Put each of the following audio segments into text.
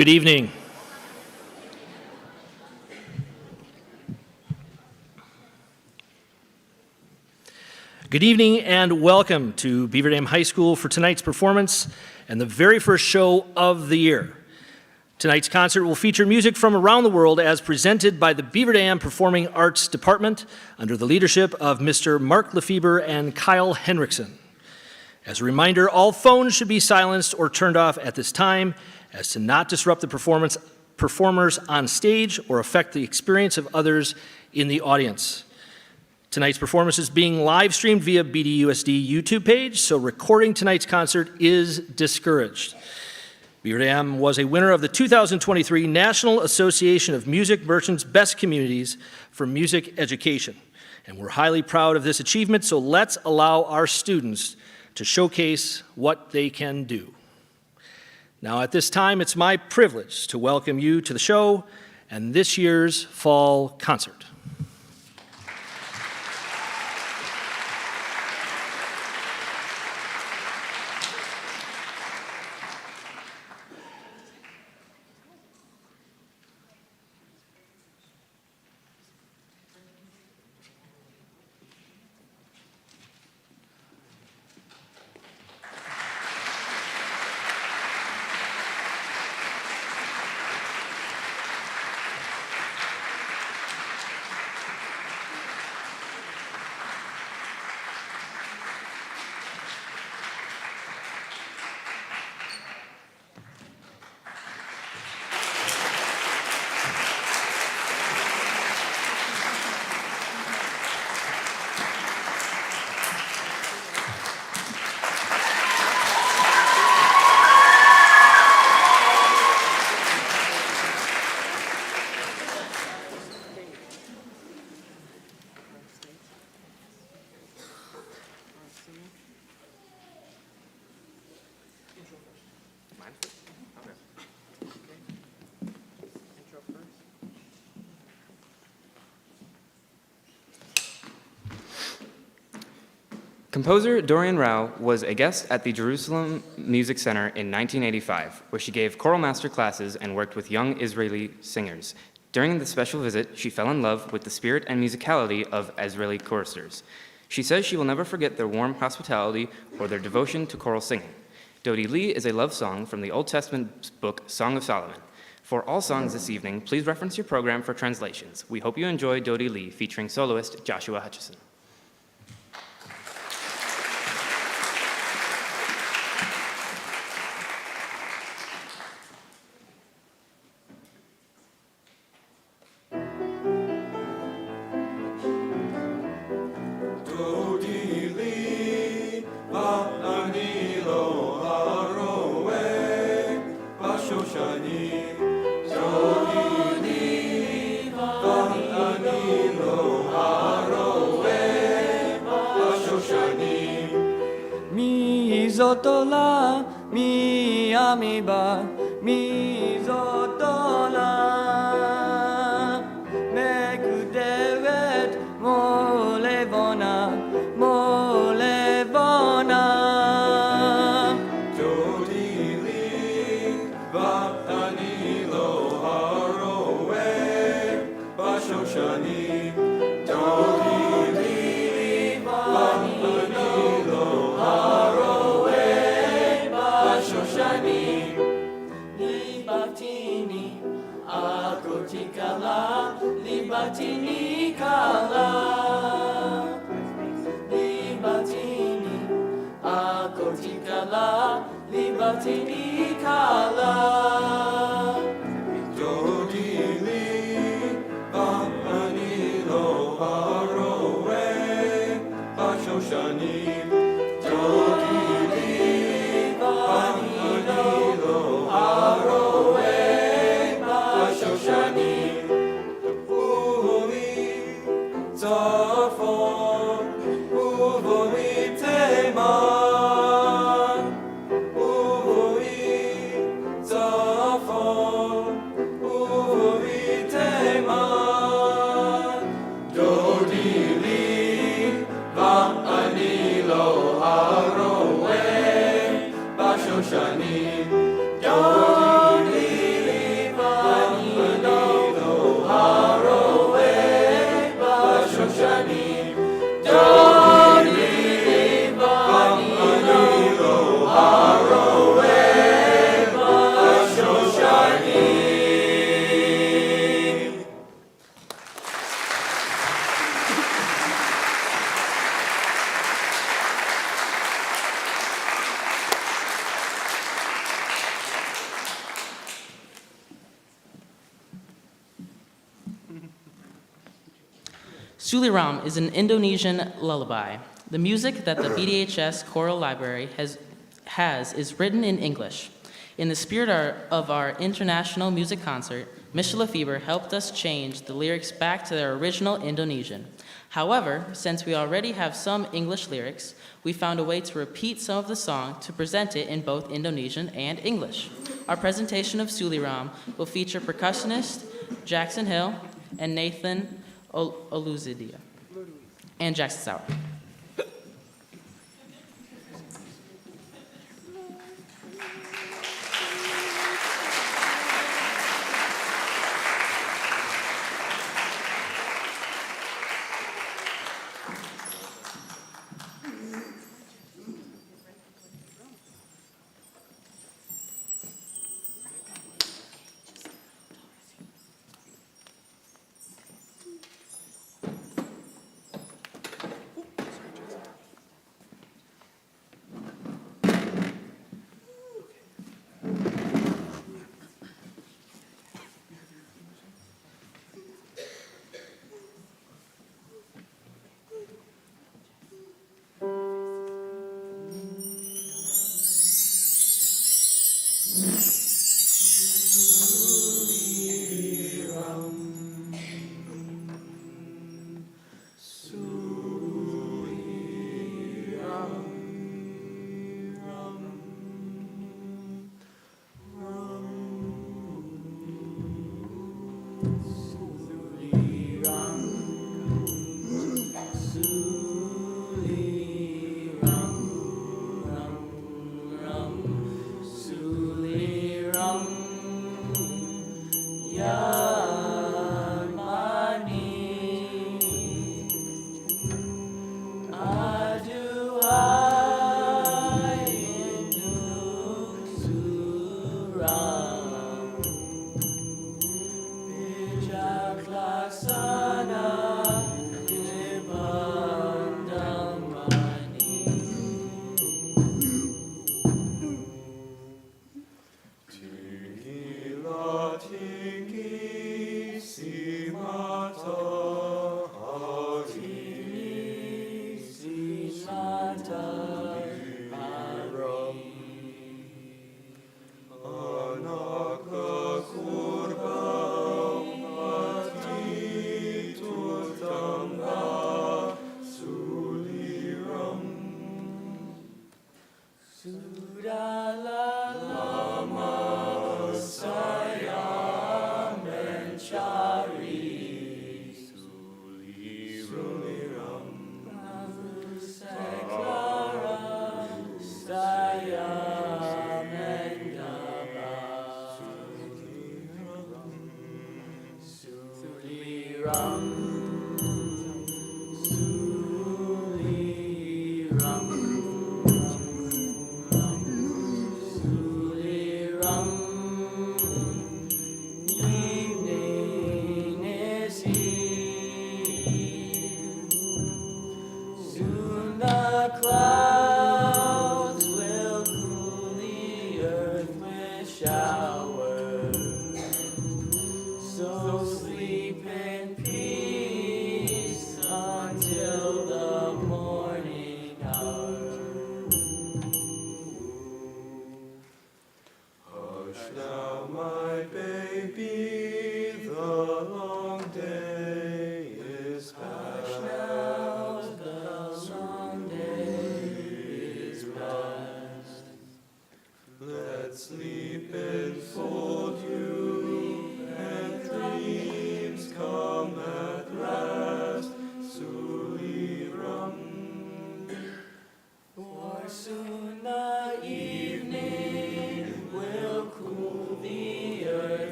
Good evening. Good evening and welcome to Beaver Dam High School for tonight's performance and the very first show of the year. Tonight's concert will feature music from around the world as presented by the Beaver Dam Performing Arts Department under the leadership of Mr. Mark Lefebvre and Kyle Henriksen. As a reminder, all phones should be silenced or turned off at this time as to not disrupt the performers on stage or affect the experience of others in the audience. Tonight's performance is being live streamed via BDUSD YouTube page, so recording tonight's concert is discouraged. Beaver Dam was a winner of the 2023 National Association of Music Merchants Best Communities for Music Education, and we're highly proud of this achievement, so let's allow our students to showcase what they can do. Now at this time, it's my privilege to welcome you to the show and this year's fall concert. Composer Dorian Rao was a guest at the Jerusalem Music Center in 1985, where she gave choral master classes and worked with young Israeli singers. During the special visit, she fell in love with the spirit and musicality of Israeli choristers. She says she will never forget their warm hospitality or their devotion to choral singing. Dody Lee is a love song from the Old Testament book Song of Solomon. For all songs this evening, please reference your program for translations. We hope you enjoy Dody Lee featuring soloist Joshua Hutchison. Zotola, mi amiba, mi zotola, mekudevet molevona, molevona. Dody Lee, vatani lo haroe, bashoshani. Dody Lee, vatani lo haroe. Shoshani, Libatini, Akotikala, Libatini Kala, Libatini, Akotikala, Libatini Kala. Dody Lee, Bamani lo haroe, Bashoshani, Dody Lee, Banilo haroe, Bashoshani, Uvumi Zafon, Uvumi Teman, Uvumi Zafon, Uvumi Teman, Dody Lee, Banilo haroe, Bashoshani, Dody Lee. Suliram is an Indonesian lullaby. The music that the BDHS Choral Library has is written in English. In the spirit of our international music concert, Ms. Lefebvre helped us change the lyrics back to their original Indonesian. However, since we already have some English lyrics, we found a way to repeat some of the song to present it in both Indonesian and English. Our presentation of Suliram will feature percussionist Jackson Hill and Nathan Oluzidia and Jackson Sauer.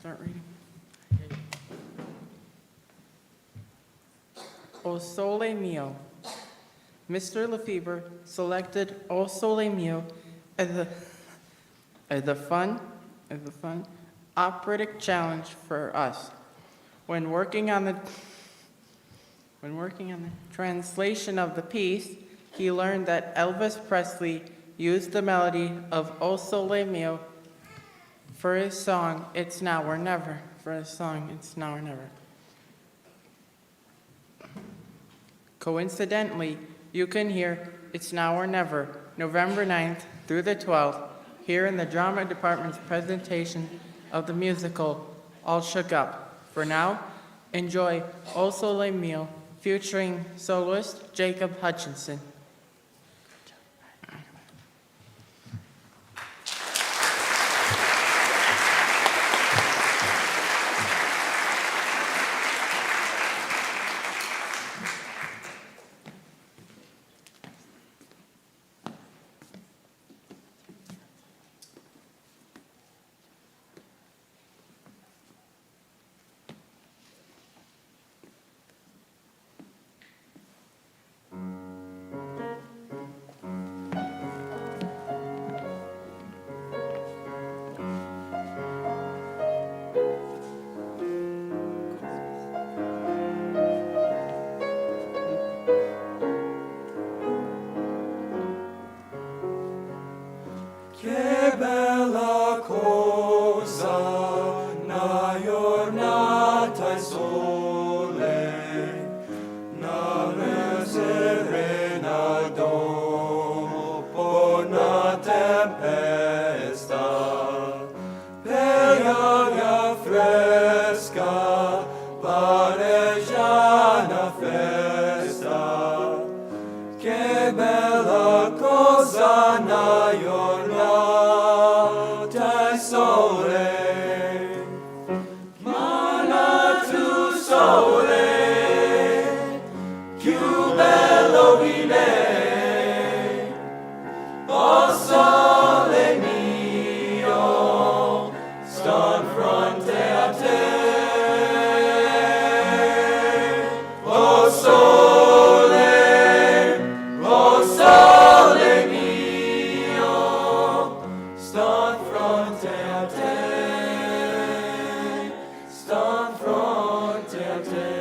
start reading. O Sole Mio. Mr. Lefebvre selected O Sole Mio as the fun operatic challenge for us. When working on the translation of the piece, he learned that Elvis Presley used the melody of O Sole Mio for his song It's Now or Never. Coincidentally, you can hear It's Now or Never, November 9th through the 12th, here in the Drama Department's presentation of the musical All Shook Up. For now, enjoy O Sole Mio, featuring soloist Jacob Hutchinson. Che bella cosa na giornata al sole, na serena dopo una tempesta, per aria fresca pare già una festa. Che bella cosa na giornata al sole, mana tu sole, più bello di me, o sole mio, sto in fronte a te, o sole mio, sto in fronte a te, sto in fronte a te.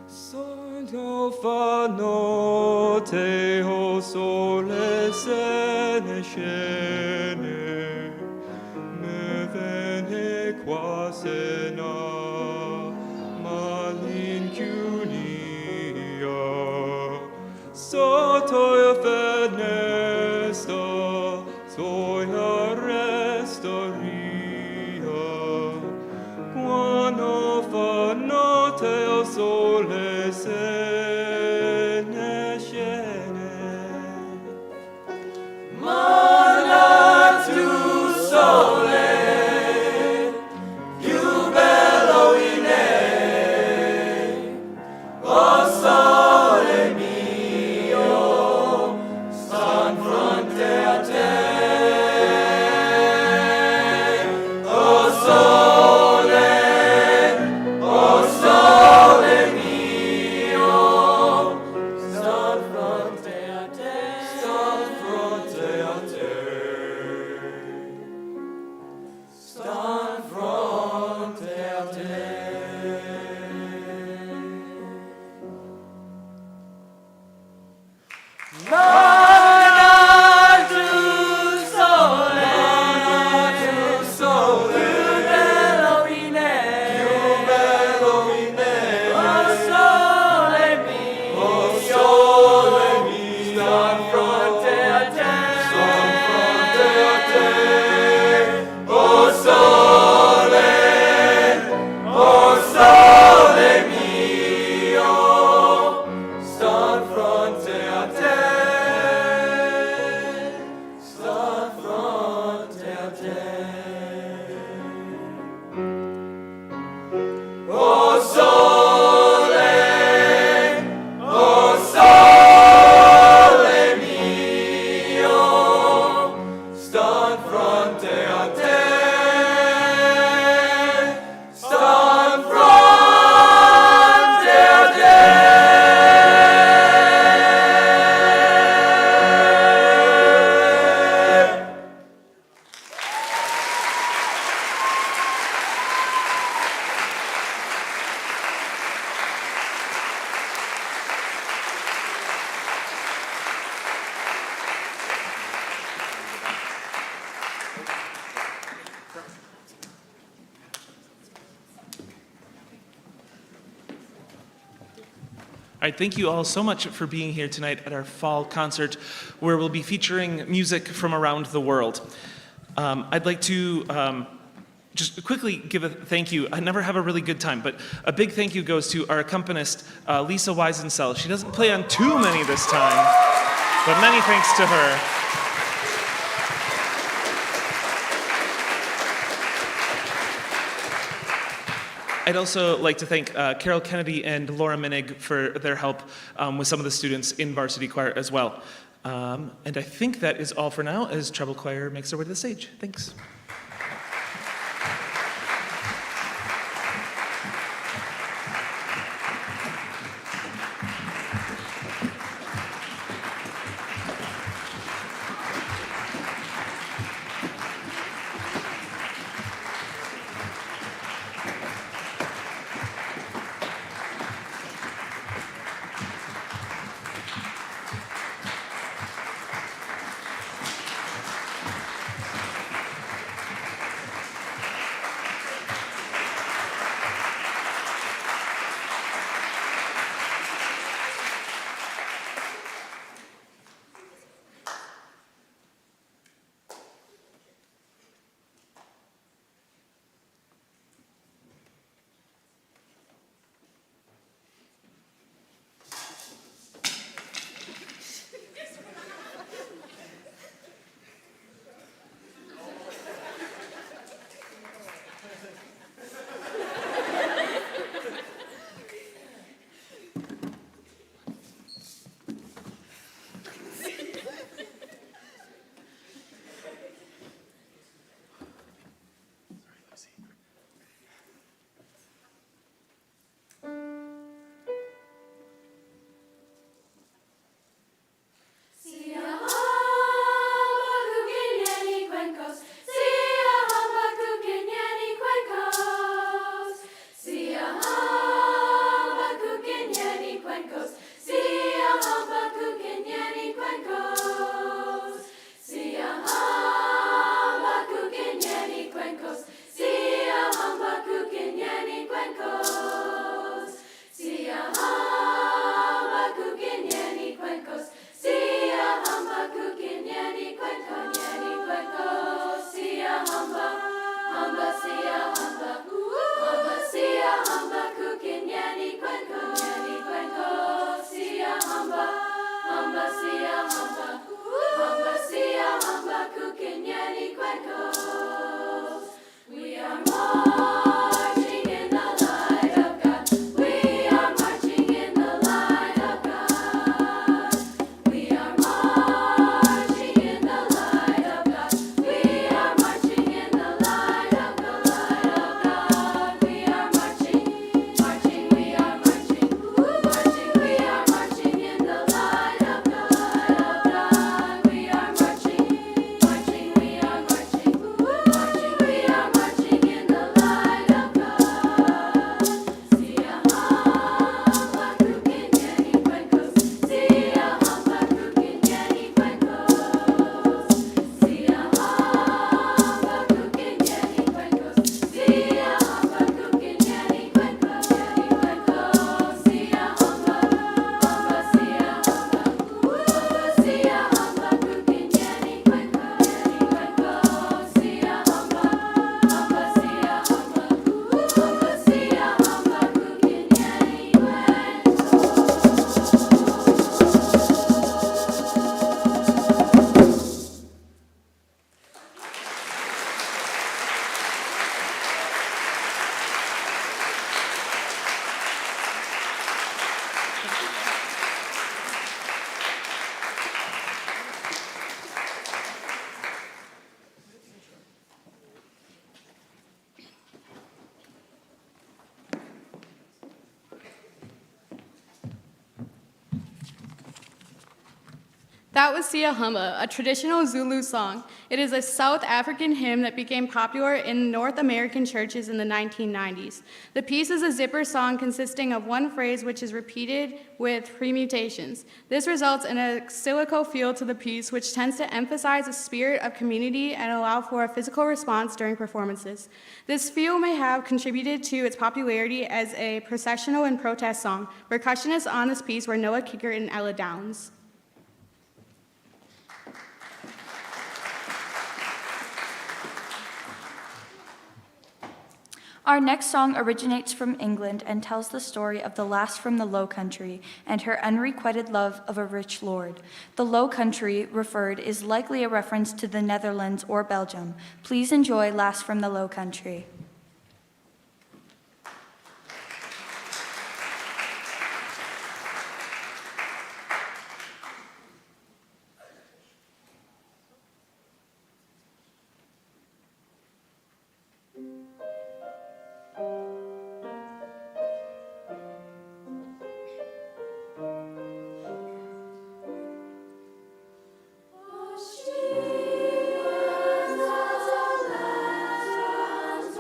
Sogno fa notte, o sole se ne scene, me vene qua se na malincunia. Sotto la finestra, soia restoria, quando fa notte al sole se ne scene. Mana tu sole, più bello in me, o sole mio, sto in fronte a te, o sole mio, sto in fronte a te, sto in fronte a te, sto in fronte a te. Mana tu sole, più bello in me, o sole mio, sto in fronte a te, o sole All right, thank you all so much for being here tonight at our fall concert, where we'll be featuring music from around the world. I'd like to just quickly give a thank you. I never have a really good time, but a big thank you goes to our accompanist, Lisa Weisensell. She doesn't play on too many this time, but many thanks to her. I'd also like to thank Carol Kennedy and Laura Minig for their help with some of the students in varsity choir as well. And I think that is all for now as treble choir makes their way to the stage. Thanks. That was Siyahamba, a traditional Zulu song. It is a South African hymn that became popular in North American churches in the 1990s. The piece is a zipper song consisting of one phrase which is repeated with permutations. This results in a silico feel to the piece, which tends to emphasize a spirit of community and allow for a physical response during performances. This feel may have contributed to its popularity as a processional and protest song. Percussionists on this piece were Noah Kicker and Ella Downs. Our next song originates from England and tells the story of the lass from the Low Country and her unrequited love of a rich lord. The Low Country referred is likely a reference to the Netherlands or Belgium. Please enjoy Lass from the Low Country. She was a lass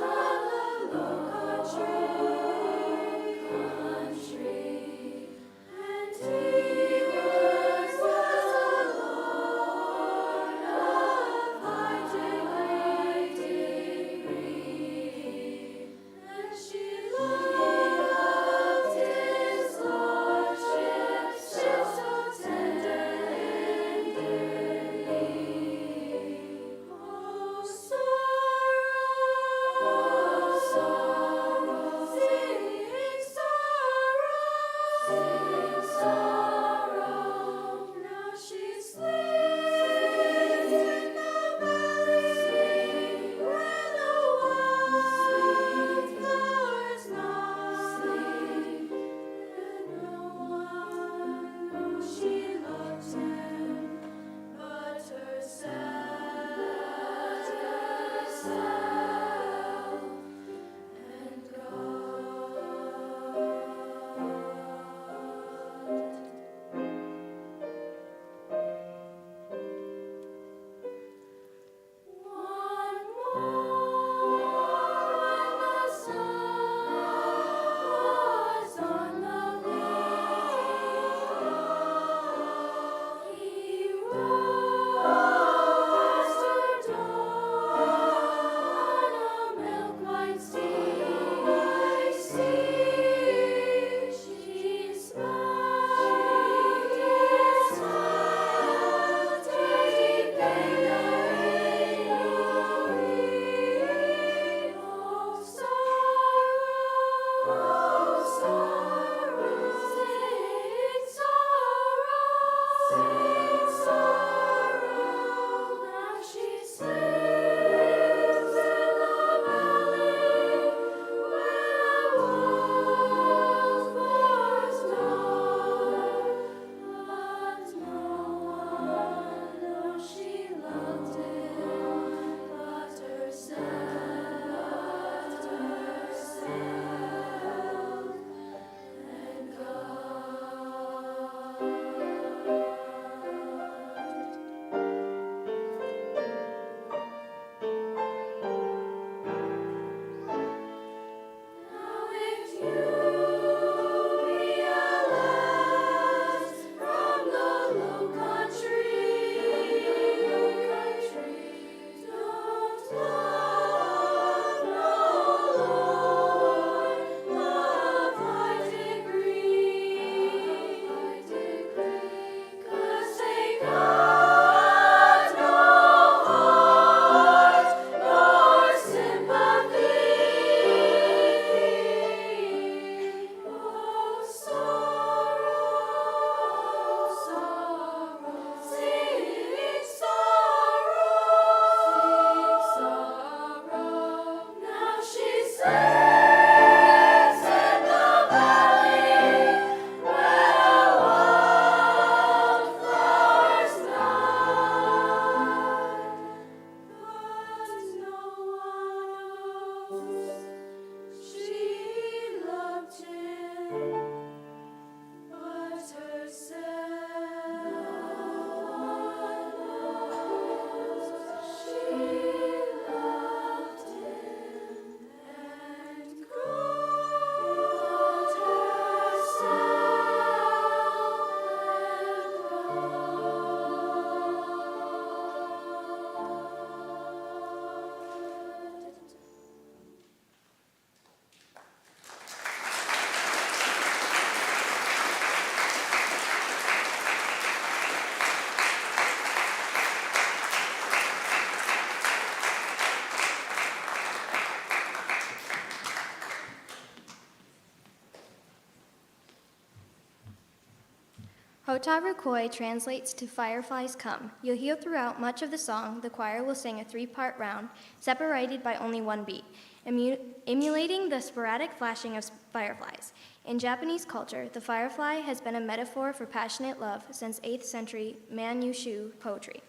Hotaru Koi translates to fireflies come. You'll hear throughout much of the song, the choir will sing a three-part round, separated by only one beat, emulating the sporadic flashing of fireflies. In Japanese culture, the firefly has been a metaphor for passionate love since 8th century Man-Yushu poetry.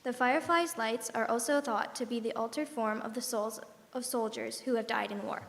The firefly's lights are also thought to be the altered form of the souls of soldiers who have died in war.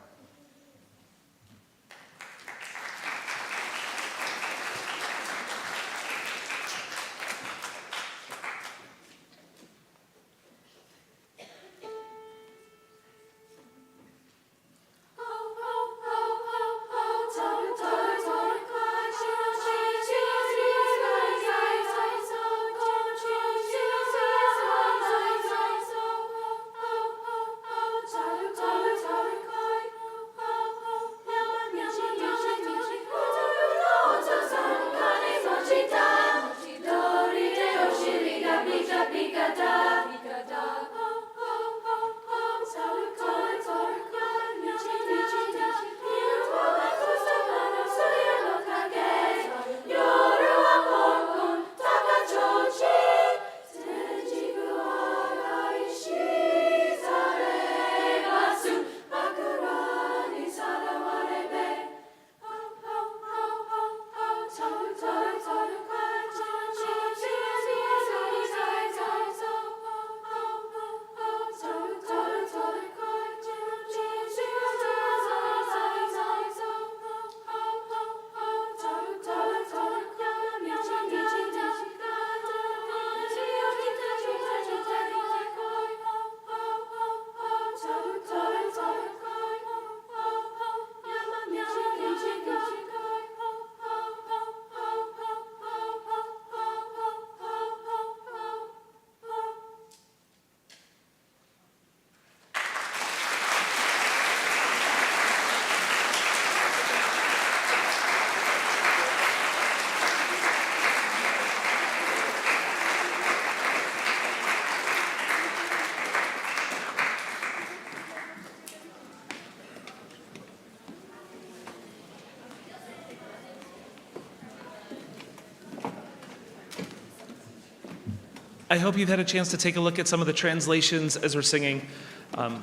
I hope you've had a chance to take a look at some of the translations as we're singing.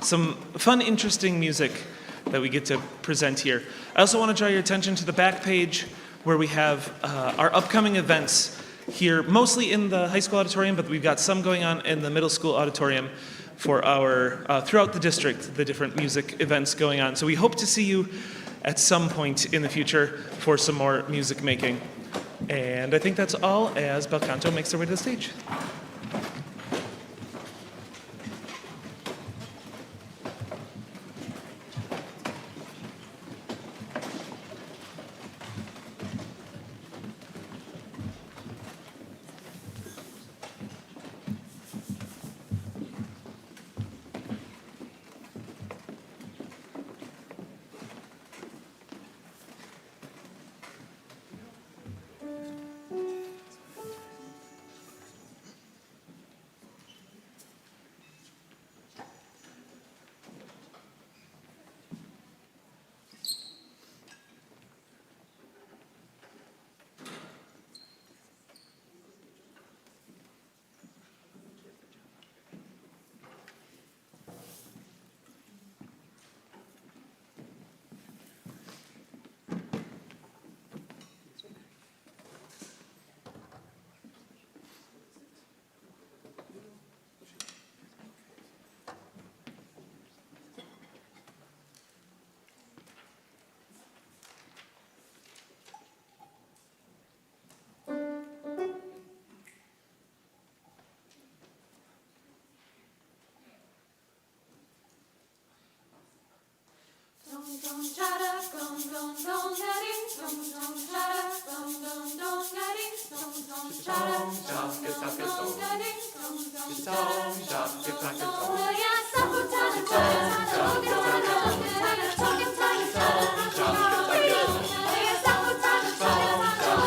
Some fun, interesting music that we get to present here. I also want to draw your attention to the back page where we have our upcoming events here, mostly in the high school auditorium, but we've got some going on in the middle school auditorium for our, throughout the district, the different music events going on. So we hope to see you at some point in the future for some more music making. And I think that's all as Bel Canto makes their way to the stage. Thank you.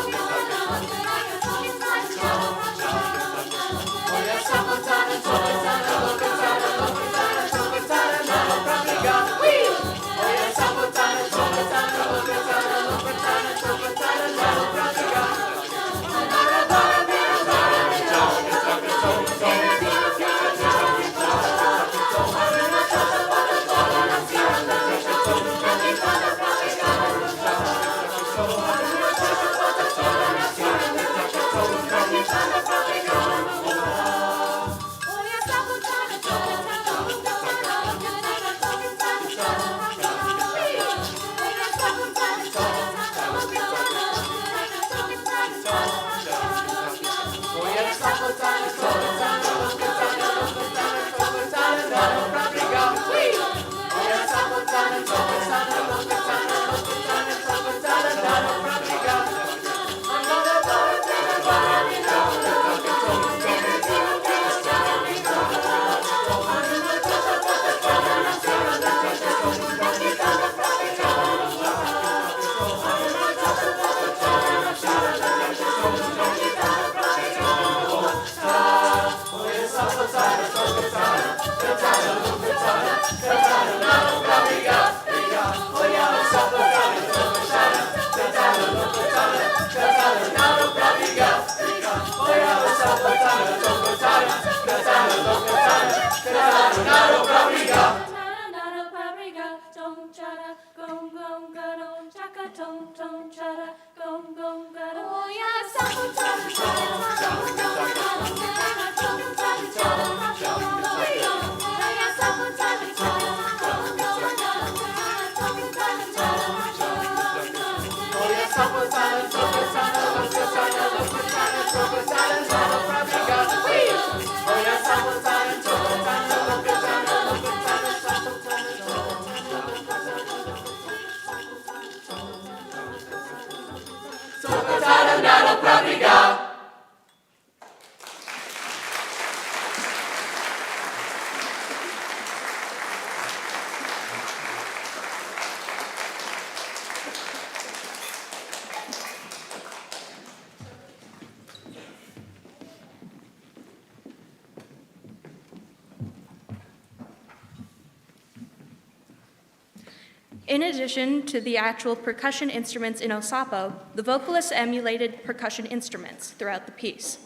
In addition to the actual percussion instruments in Osapo, the vocalists emulated percussion instruments throughout the piece.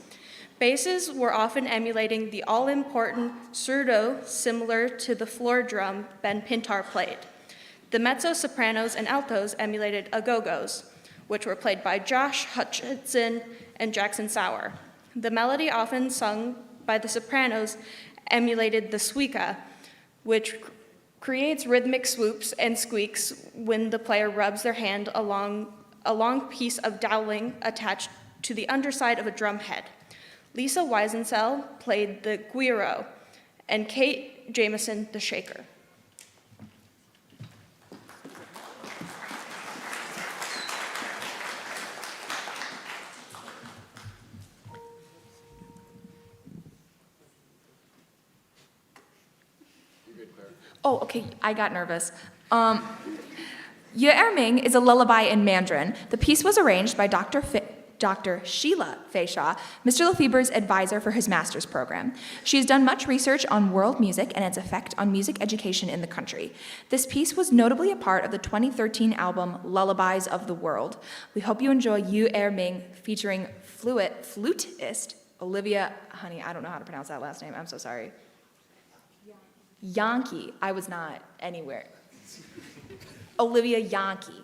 Basses were often emulating the all-important surdo, similar to the floor drum Ben Pintar played. The mezzo-sopranos and altos emulated agogos, which were played by Josh Hutchinson and Jackson Sauer. The melody often sung by the sopranos emulated the suica, which creates rhythmic swoops and squeaks when the player rubs their hand along a long piece of doweling attached to the underside of a drum head. Lisa Weisensell played the guiro, and Kate Jameson the shaker. Oh, okay, I got nervous. Ye Ming is a lullaby in Mandarin. The piece was arranged by Dr. Sheila Fayshaw, Mr. Lefebvre's advisor for his master's program. She has done much research on world music and its effect on music education in the country. This piece was notably a part of the 2013 album Lullabies of the World. We hope you enjoy Ye Ming featuring flutist Olivia, honey, I don't know how to pronounce that last name, I'm so sorry. Yankee. I was not anywhere. Olivia Yankee.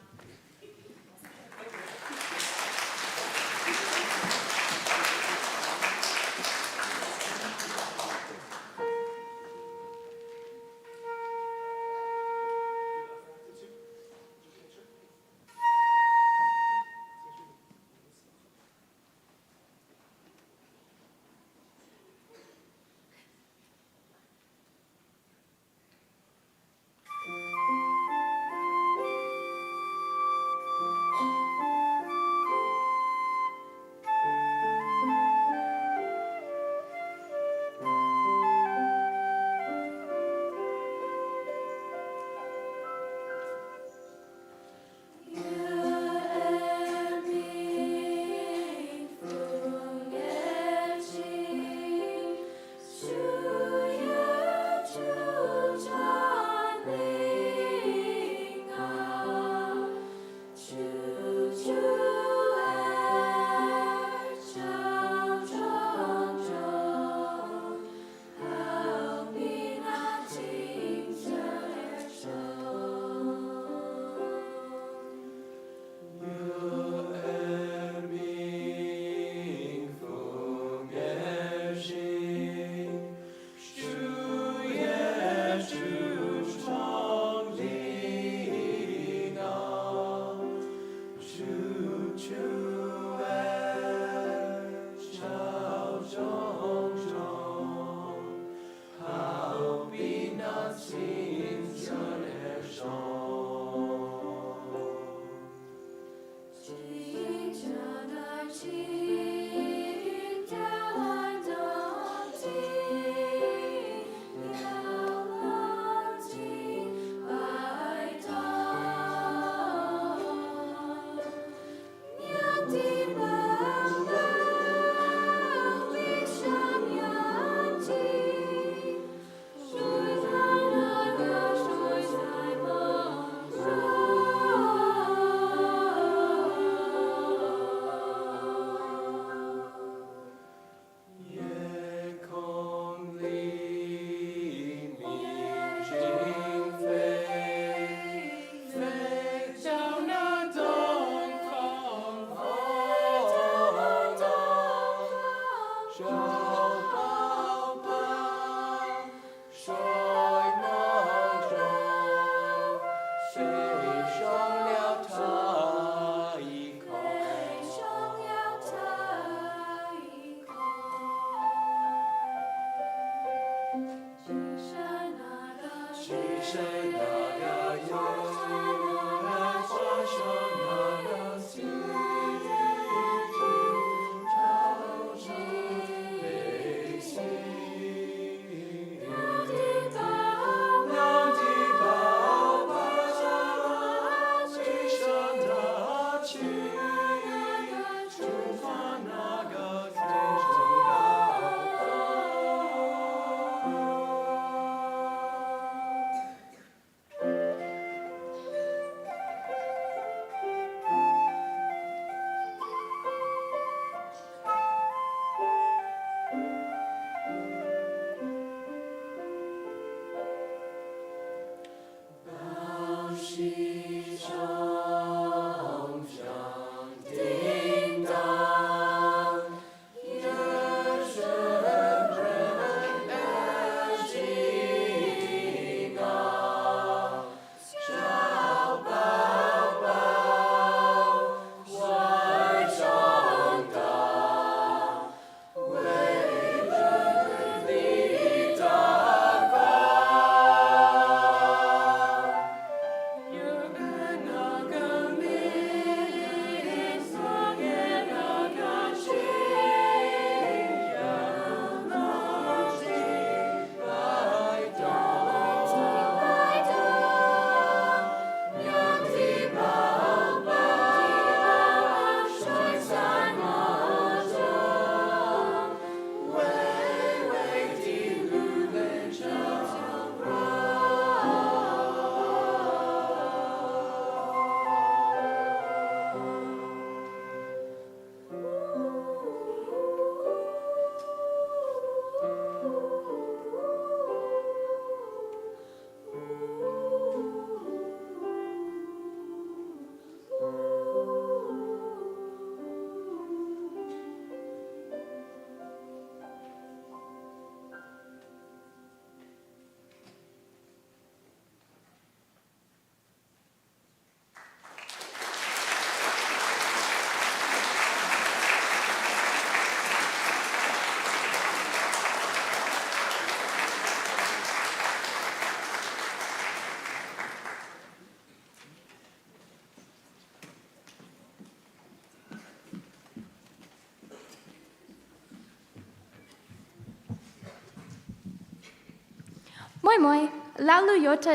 Moi moi, laulu jota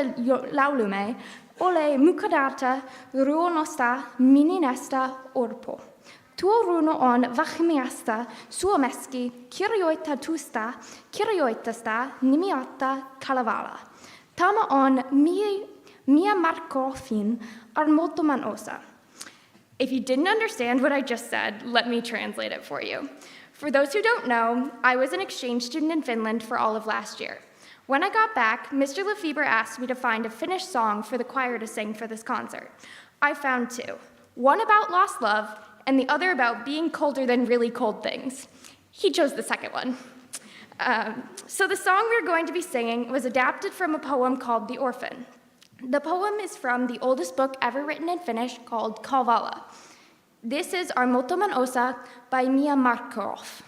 laulume, ole mukadata, ruonosta, mininesta, orpo. Tuo runo on vahmiasta, suomeski, kirjoita tusta, kirjoitasta, nimiatta, kalavala. Tämä on Mia Markovin armottoman osa. If you didn't understand what I just said, let me translate it for you. For those who don't know, I was an exchange student in Finland for all of last year. When I got back, Mr. Lefebvre asked me to find a Finnish song for the choir to sing for this concert. I found two, one about lost love and the other about being colder than really cold things. He chose the second one. So the song we're going to be singing was adapted from a poem called The Orphan. The poem is from the oldest book ever written in Finnish called Kalevala. This is Armottoman Osa by Mia Markov.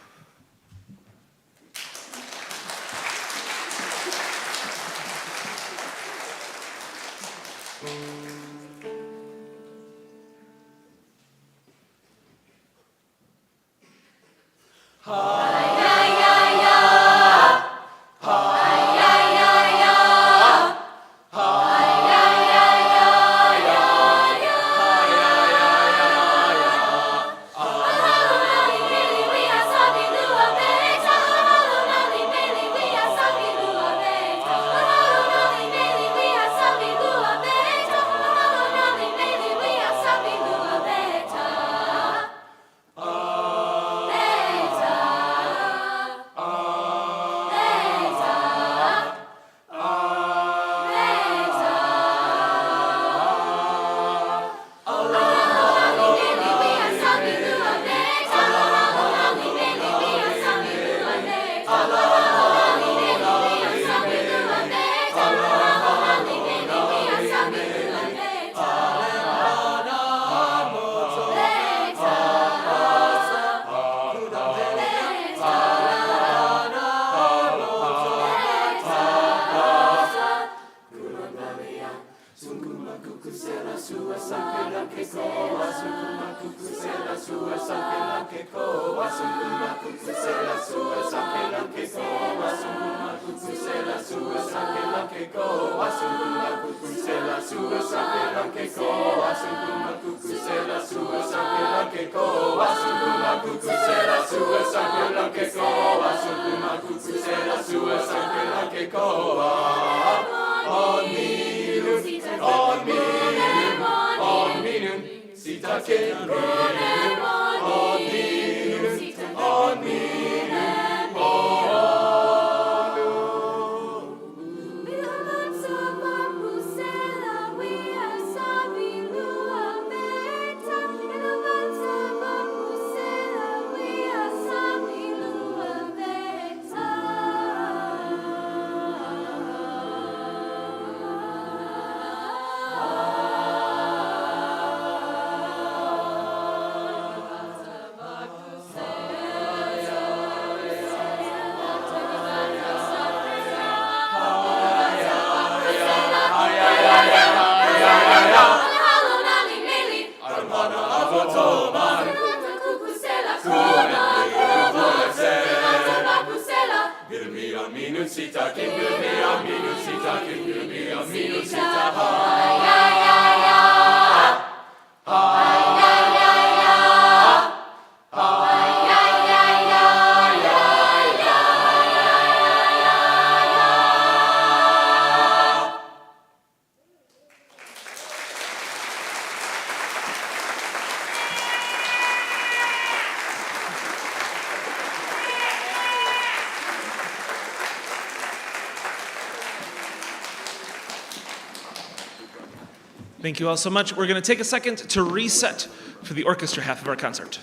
Thank you all so much. We're going to take a second to reset for the orchestra half of our concert.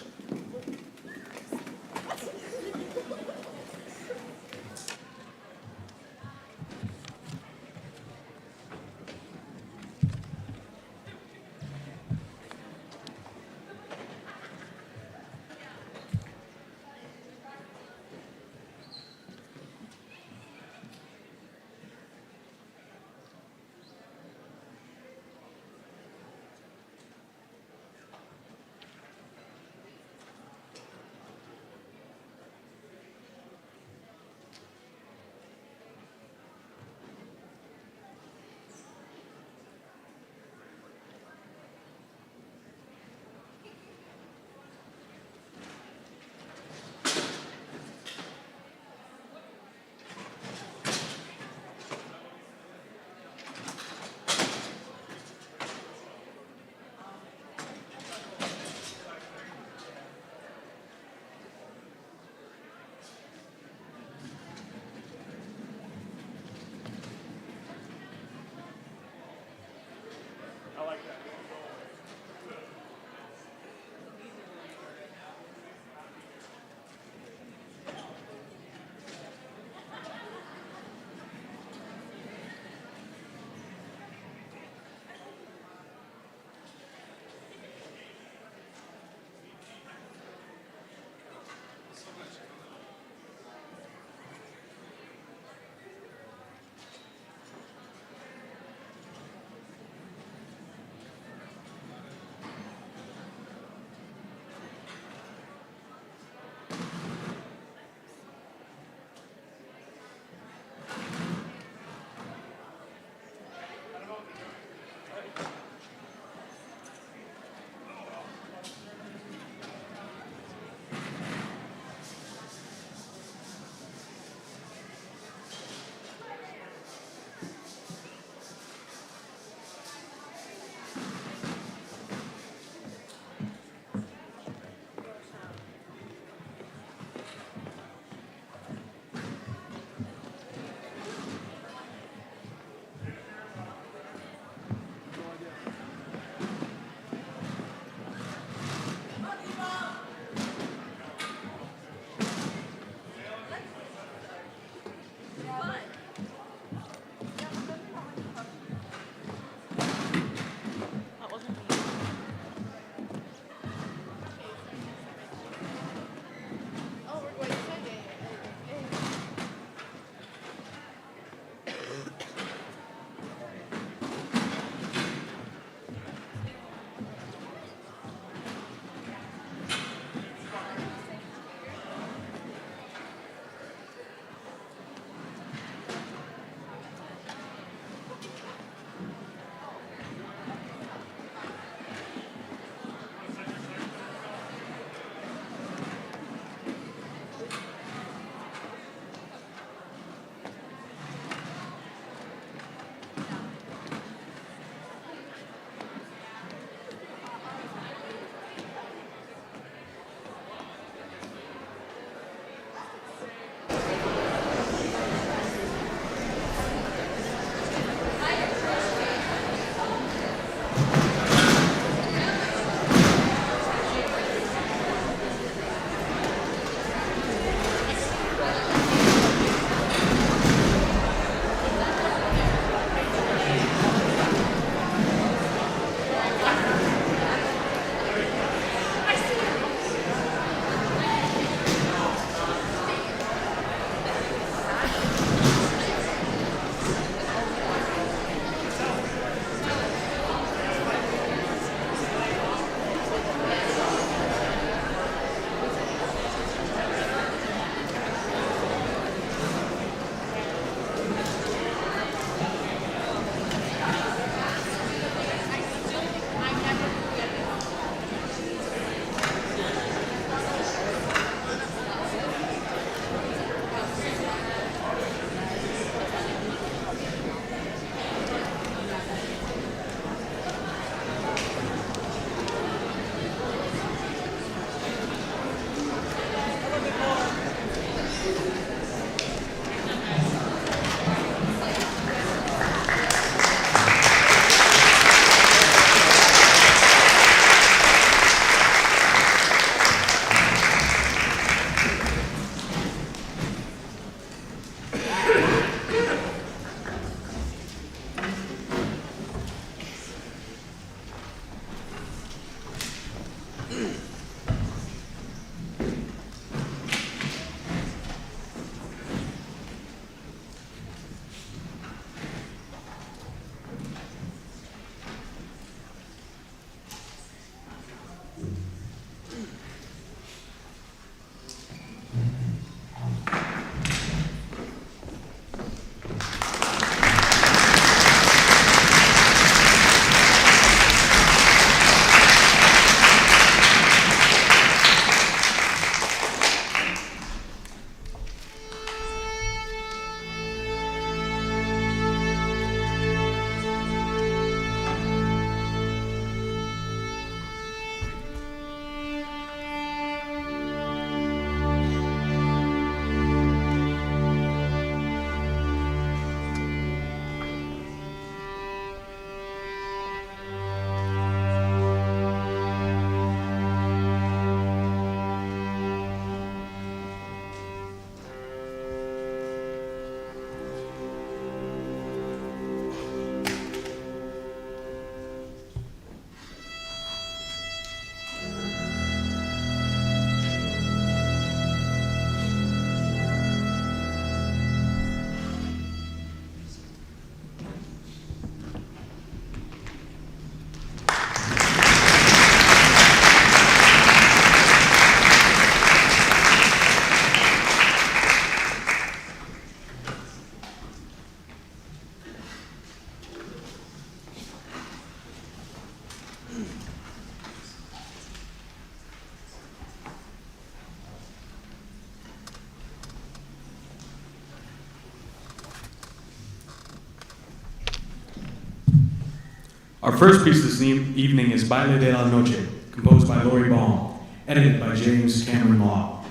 Our first piece this evening is Baile de la Noche, composed by Lori Baum, edited by James Cameron Law.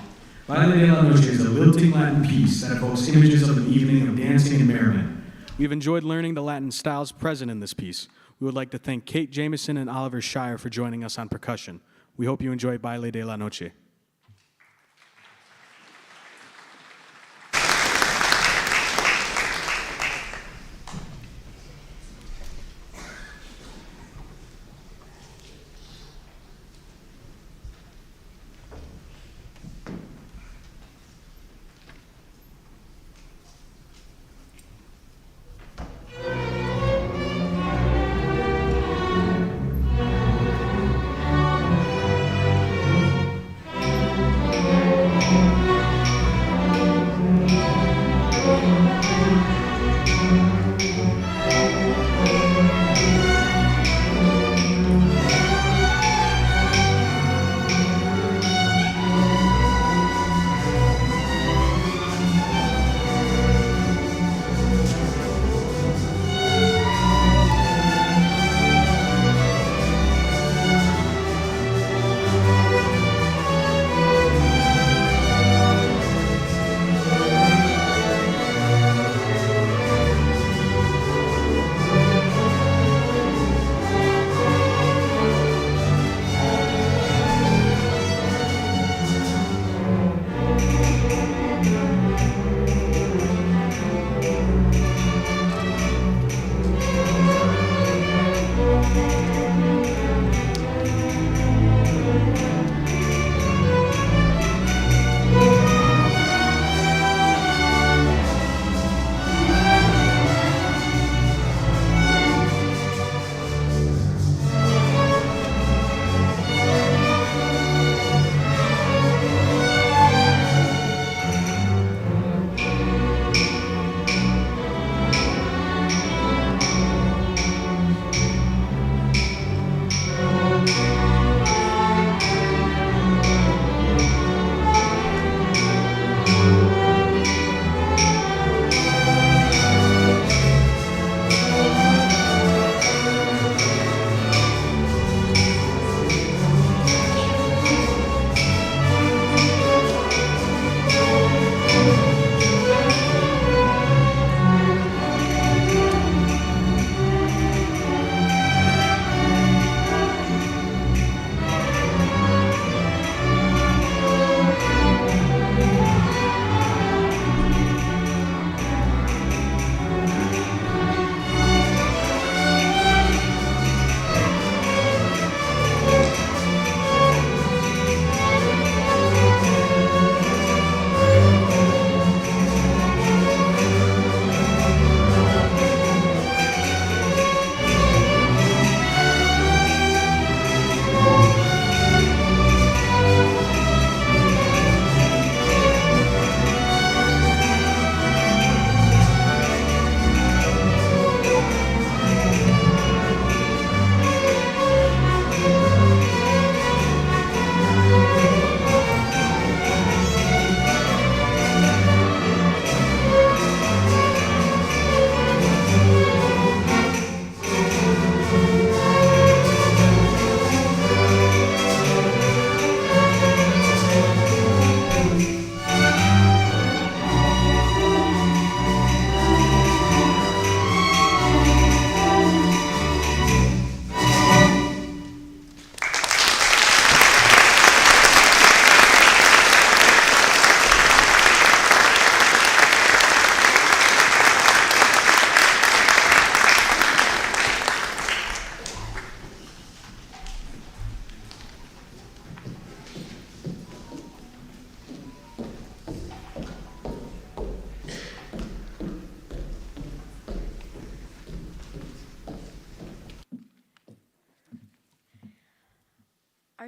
Baile de la Noche is a lilting Latin piece that evokes images of an evening of dancing and merriment. We've enjoyed learning the Latin styles present in this piece. We would like to thank Kate Jameson and Oliver Shire for joining us on percussion. We hope you enjoy Baile de la Noche.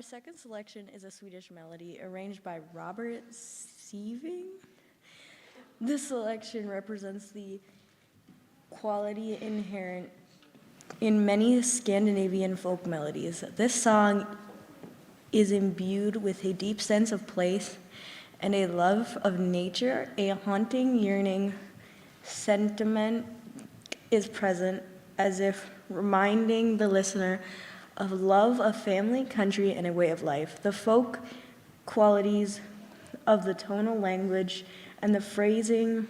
Our second selection is a Swedish melody arranged by Robert Sieving. This selection represents the quality inherent in many Scandinavian folk melodies. This song is imbued with a deep sense of place and a love of nature. A haunting, yearning sentiment is present as if reminding the listener of love of family, country, and a way of life. The folk qualities of the tonal language and the phrasing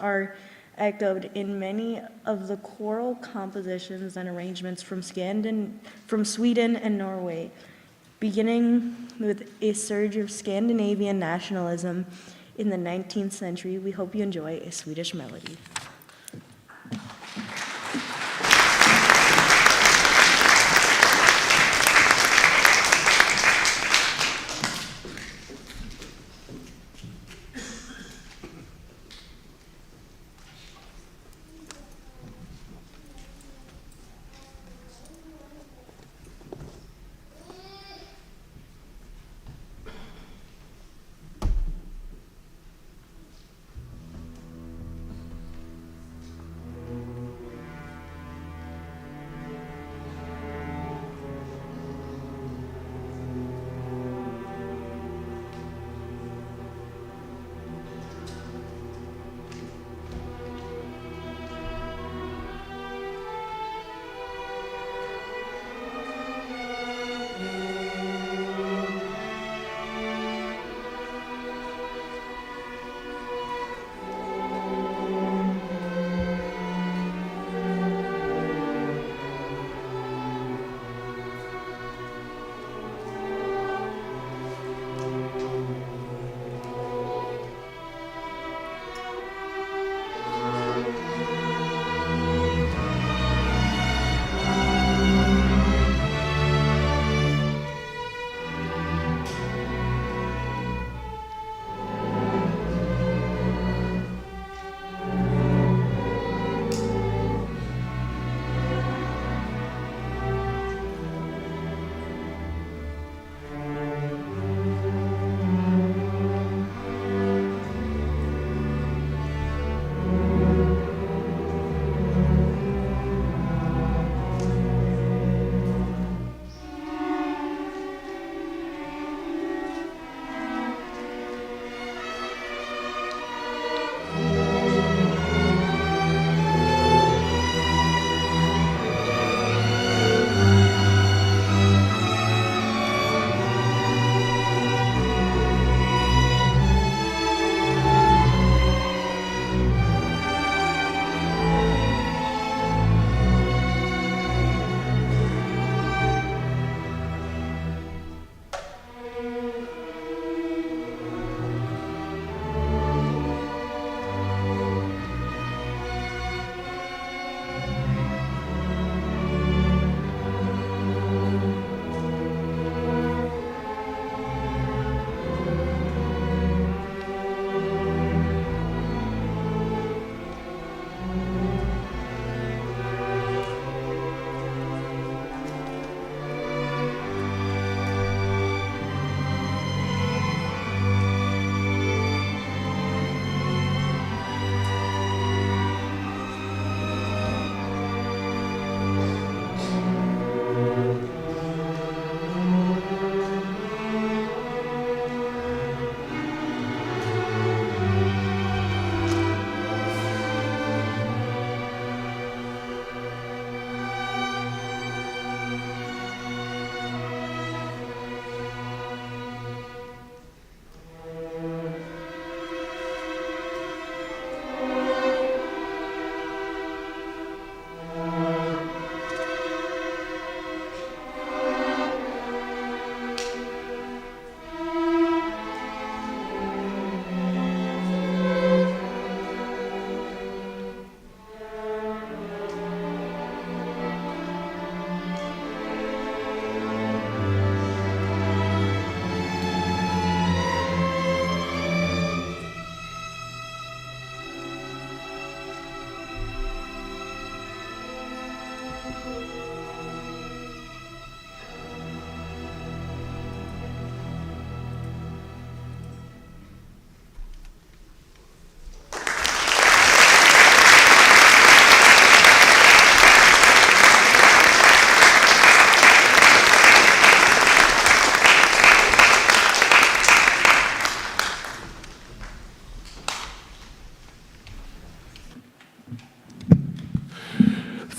are echoed in many of the choral compositions and arrangements from Sweden and Norway, beginning with a surge of Scandinavian nationalism in the 19th century. We hope you enjoy a Swedish melody.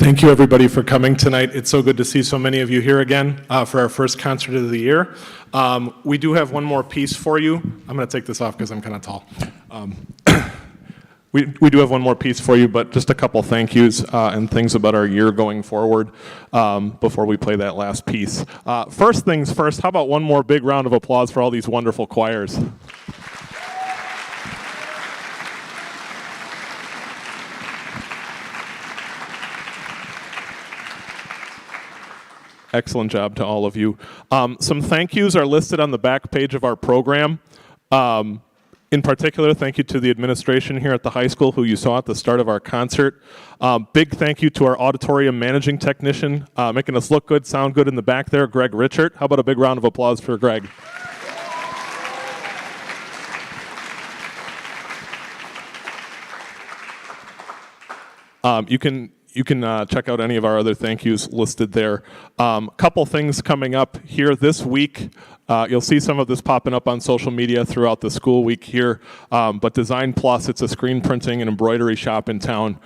Thank you, everybody, for coming tonight. It's so good to see so many of you here again for our first concert of the year. We do have one more piece for you. I'm going to take this off because I'm kind of tall. We do have one more piece for you, but just a couple thank yous and things about our year going forward before we play that last piece. First things first, how about one more big round of applause for all these wonderful choirs? Excellent job to all of you. Some thank yous are listed on the back page of our program. In particular, thank you to the administration here at the high school who you saw at the start of our concert. Big thank you to our auditorium managing technician, making us look good, sound good in the back there, Greg Richard. How about a big round of applause for Greg? You can check out any of our other thank yous listed there. Couple things coming up here this week. You'll see some of this popping up on social media throughout the school week here. But Design Plus, it's a screen printing and embroidery shop in town,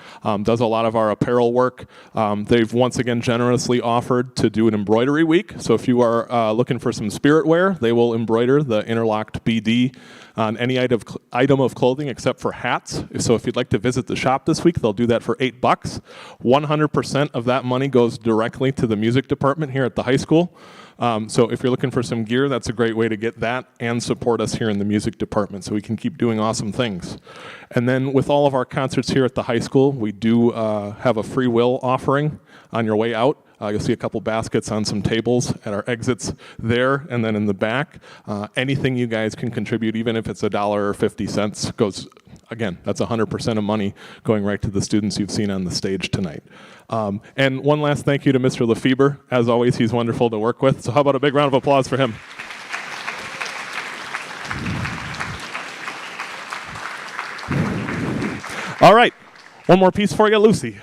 does a lot of our apparel work. They've once again generously offered to do an embroidery week. So if you are looking for some spirit wear, they will embroider the interlocked BD on any item of clothing except for hats. So if you'd like to visit the shop this week, they'll do that for $8. 100% of that money goes directly to the music department here at the high school. So if you're looking for some gear, that's a great way to get that and support us here in the music department so we can keep doing awesome things. And then with all of our concerts here at the high school, we do have a free will offering on your way out. You'll see a couple baskets on some tables at our exits there, and then in the back. Anything you guys can contribute, even if it's $1 or 50 cents, goes, again, that's 100% of money going right to the students you've seen on the stage tonight. And one last thank you to Mr. Lefebvre. As always, he's wonderful to work with. So how about a big round of applause for him? All right, one more piece for you, Lucy.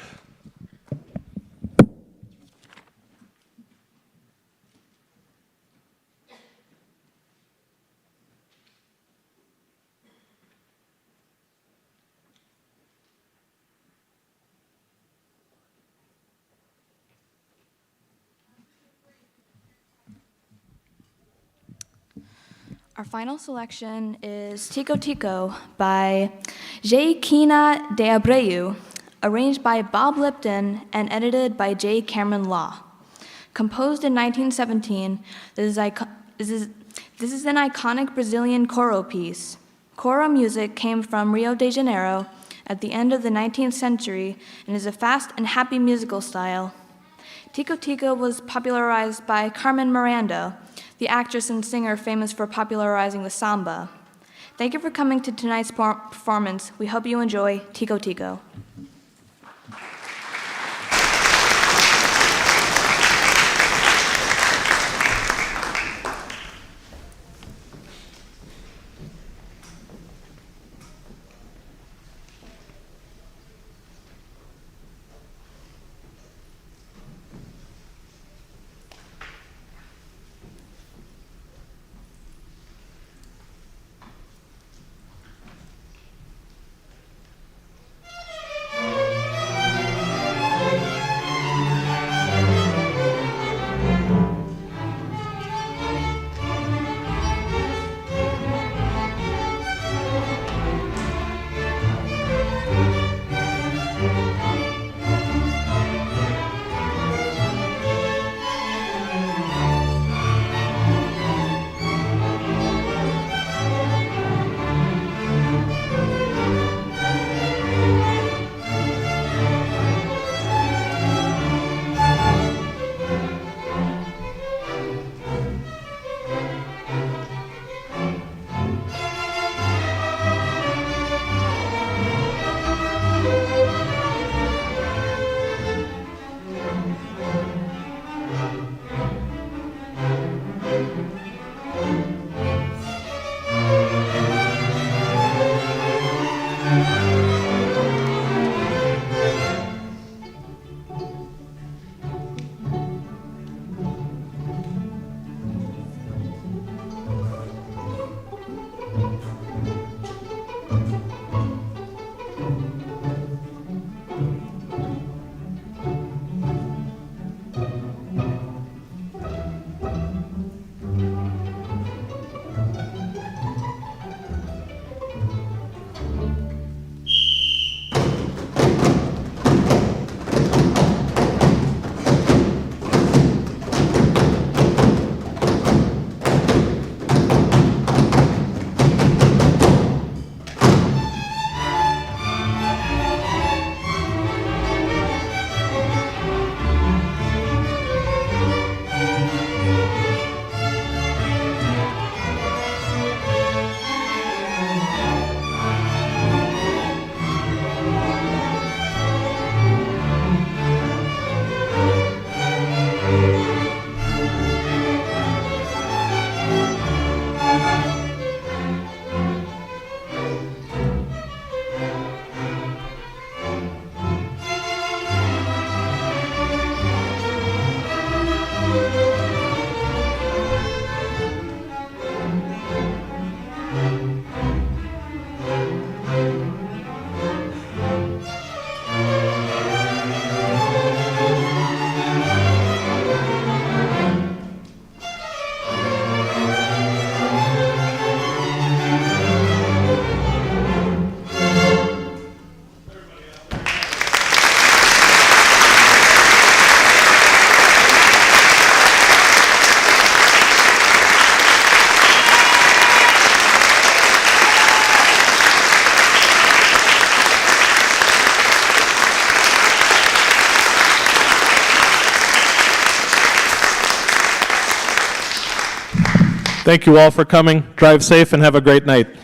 Our final selection is Tico Tico by Joaquina de Abreu, arranged by Bob Lipton and edited by J. Cameron Law. Composed in 1917, this is an iconic Brazilian coro piece. Coro music came from Rio de Janeiro at the end of the 19th century and is a fast and happy musical style. Tico Tico was popularized by Carmen Miranda, the actress and singer famous for popularizing the samba. Thank you for coming to tonight's performance. We hope you enjoy Tico Tico. Thank you all for coming. Drive safe and have a great night.